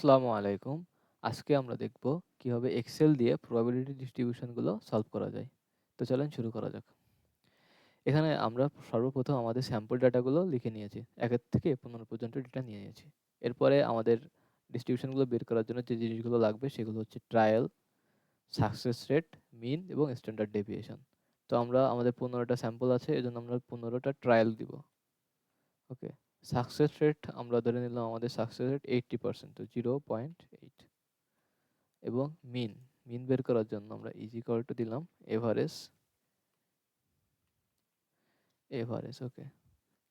আসসালামু আলাইকুম। আজকে আমরা দেখব কিভাবে এক্সেল দিয়ে প্রবাবিলিটি ডিস্ট্রিবিউশন গুলো সলভ করা যায়। তো চলেন শুরু করা যাক। এখানে আমরা সর্বপ্রথম আমাদের স্যাম্পল ডাটাগুলো লিখে নিয়েছি। ১ থেকে ১৫ পর্যন্ত ডেটা নিয়ে নিয়েছি। এরপরে আমাদের ডিস্ট্রিবিউশন গুলো বের করার জন্য যে জিনিসগুলো লাগবে সেগুলো হচ্ছে ট্রায়াল, সাকসেস রেট, মিন এবং স্ট্যান্ডার্ড ডেভিয়েশন। তো আমরা আমাদের ১৫ টা স্যাম্পল আছে এজন্য আমরা ১৫ টা ট্রায়াল দিব। ওকে। সাকসেস রেট আমরা ধরে নিলাম আমাদের সাকসেস রেট 80% তো 0.8 এবং মিন বের করার জন্য আমরা দিলাম এভারেজ ওকে।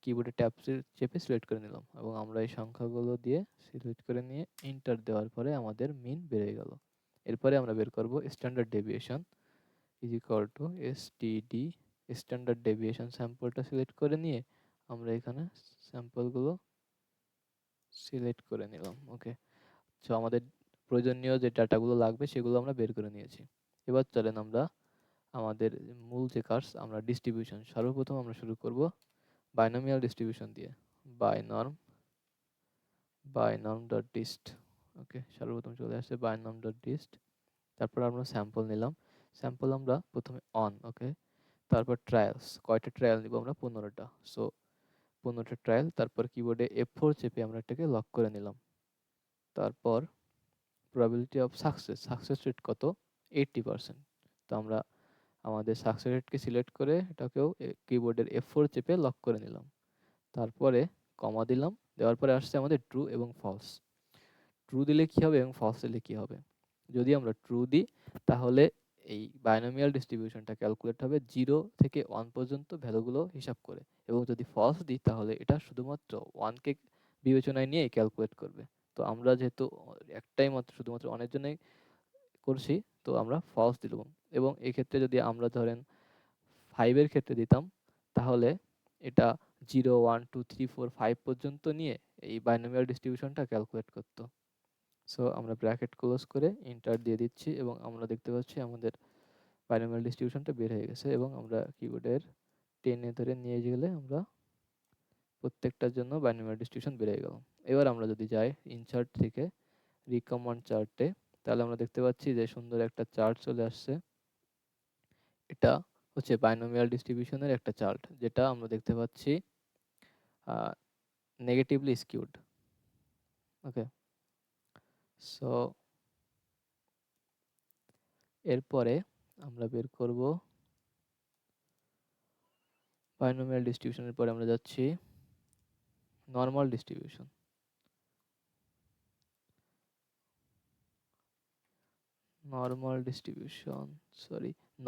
কিবোর্ডে ট্যাব চেপে সিলেক্ট করে নিলাম এবং আমরা এই সংখ্যাগুলো দিয়ে সিলেক্ট করে নিয়ে এন্টার দেওয়ার পরে আমাদের মিন বেড়ে গেল। এরপরে আমরা বের করব standard deviation STD standard deviation স্যাম্পলটা সিলেক্ট করে নিয়ে আমরা এখানে স্যাম্পলগুলো সিলেক্ট করে নিলাম ওকে। সো আমাদের প্রয়োজনীয় যে ডাটাগুলো লাগবে সেগুলো আমরা বের করে নিয়েছি। এবার চলেন আমরা আমাদের মূল যে কাজ আমরা ডিস্ট্রিবিউশন সর্বপ্রথম আমরা শুরু করব বাইনোমিয়াল ডিস্ট্রিবিউশন দিয়ে বাইনর্ম.ডিস্ট ওকে। সর্বপ্রথম চলে আসছে বাইনর্ম.ডিস্ট। তারপর আমরা স্যাম্পল নিলাম। স্যাম্পল আমরা প্রথমে অন ওকে। তারপর ট্রায়ালস কয়টা ট্রায়াল নিব আমরা 15টা। So 15টা trial. তারপর কিবোর্ডে F4 চেপে আমরা এটাকে লক করে নিলাম। তারপর প্রবাবিলিটি অফ সাকসেস রেট কত 80%। তো আমরা আমাদের সাকসেস রেটকে সিলেক্ট করে এটাকেও কিবোর্ডের F4 চেপে লক করে নিলাম। তারপরে কমা দিলাম। দেওয়ার পরে আসছে আমাদের ট্রু এবং ফলস। ট্রু দিলে কি হবে এবং ফলস দিলে কি হবে? যদি আমরা ট্রু দিই তাহলে এই বাইনোমিয়াল ডিস্ট্রিবিউশনটা ক্যালকুলেট হবে 0 থেকে 1 পর্যন্ত ভ্যালুগুলো হিসাব করে এবং যদি ফলস দিই তাহলে এটা শুধুমাত্র 1 কে বিবেচনায় নিয়ে ক্যালকুলেট করবে। তো আমরা যেহেতু একটাই মাত্র শুধুমাত্র 1 এর জন্যই করছি তো আমরা ফলস দিলাম এবং এক্ষেত্রে যদি আমরা ধরেন 5 এর ক্ষেত্রে দিতাম তাহলে এটা 0 1 2 3 4 5 পর্যন্ত নিয়ে এই বাইনোমিয়াল ডিস্ট্রিবিউশনটা ক্যালকুলেট করত। সো আমরা ব্র্যাকেট ক্লোজ করে এন্টার দিয়ে দিচ্ছি এবং আমরা দেখতে পাচ্ছি আমাদের বাইনোমিয়াল ডিস্ট্রিবিউশনটা বের হয়ে গেছে এবং আমরা কিবোর্ডের টেনে ধরে নিয়ে গেলে আমরা প্রত্যেকটার জন্য বাইনোমিয়াল ডিস্ট্রিবিউশন বের হয়ে গেল। এবার আমরা যদি যাই ইনসার্ট থেকে রিকমান্ড চার্টে তাহলে আমরা দেখতে পাচ্ছি যে সুন্দর একটা চার্ট চলে আসছে। এটা হচ্ছে বাইনোমিয়াল ডিস্ট্রিবিউশনের একটা চার্ট যেটা আমরা দেখতে পাচ্ছি নেগেটিভলি স্কিউড ওকে। সো এরপরে আমরা বের করব বাইনোমিয়াল ডিস্ট্রিবিউশনের পরে আমরা যাচ্ছি normal distribution.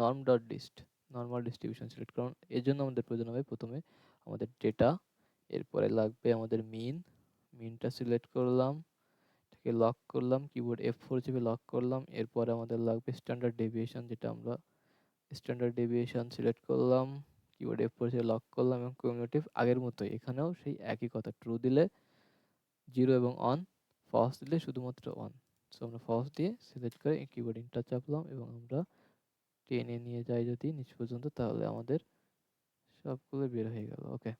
norm.dist normal distribution select করুন। এর জন্য আমাদের প্রয়োজন হবে প্রথমে আমাদের ডেটা, এরপরে লাগবে আমাদের মিনটা সিলেক্ট করলাম, এটাকে লক করলাম, কিবোর্ড F4 চেপে লক করলাম। এরপরে আমাদের লাগবে স্ট্যান্ডার্ড ডেভিয়েশন যেটা আমরা স্ট্যান্ডার্ড ডেভিয়েশন সিলেক্ট করলাম, কিবোর্ড F4 চেপে লক করলাম এবং কিউমুলেটিভ আগের মতোই এখানেও সেই একই কথা ট্রু দিলে 0 এবং অন, ফলস দিলে শুধুমাত্র অন। সো আমরা ফলস দিয়ে সিলেক্ট করে কিবোর্ড এন্টার চাপলাম এবং আমরা টেনে নিয়ে যাই যদি নিচ পর্যন্ত তাহলে আমাদের সবগুলো বের হয়ে গেল ওকে।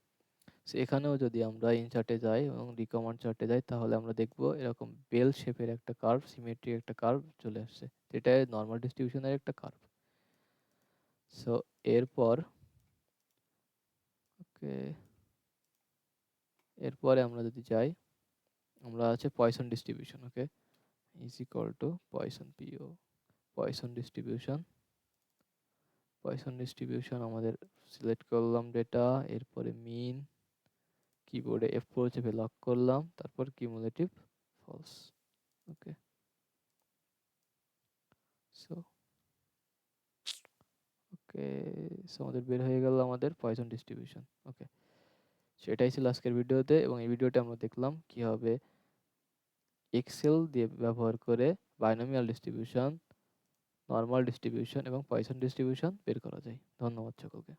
সো এখানেও যদি আমরা ইনসার্টে যাই এবং রিকমান্ড চার্টে যাই তাহলে আমরা দেখব এরকম বেল শেপের একটা কার্ভ, সিমেট্রিক একটা কার্ভ চলে আসছে। এটা নরমাল ডিস্ট্রিবিউশনের একটা কার্ভ। সো এরপর ওকে, এরপরে আমরা যদি যাই আমরা আছে Poisson distribution okay is equal to Poisson distribution আমাদের সিলেক্ট করলাম ডেটা, এরপরে মিন, কিবোর্ডে F4 চেপে লক করলাম, তারপর cumulative false okay. So okay, so আমাদের বের হয়ে গেল আমাদের পয়সন ডিস্ট্রিবিউশন ওকে। সেটাই ছিল আজকের ভিডিওতে এবং এই ভিডিওতে আমরা দেখলাম কিভাবে এক্সেল দিয়ে ব্যবহার করে বাইনোমিয়াল ডিস্ট্রিবিউশন, নরমাল ডিস্ট্রিবিউশন এবং পয়সন ডিস্ট্রিবিউশন বের করা যায়। ধন্যবাদ সকলকে।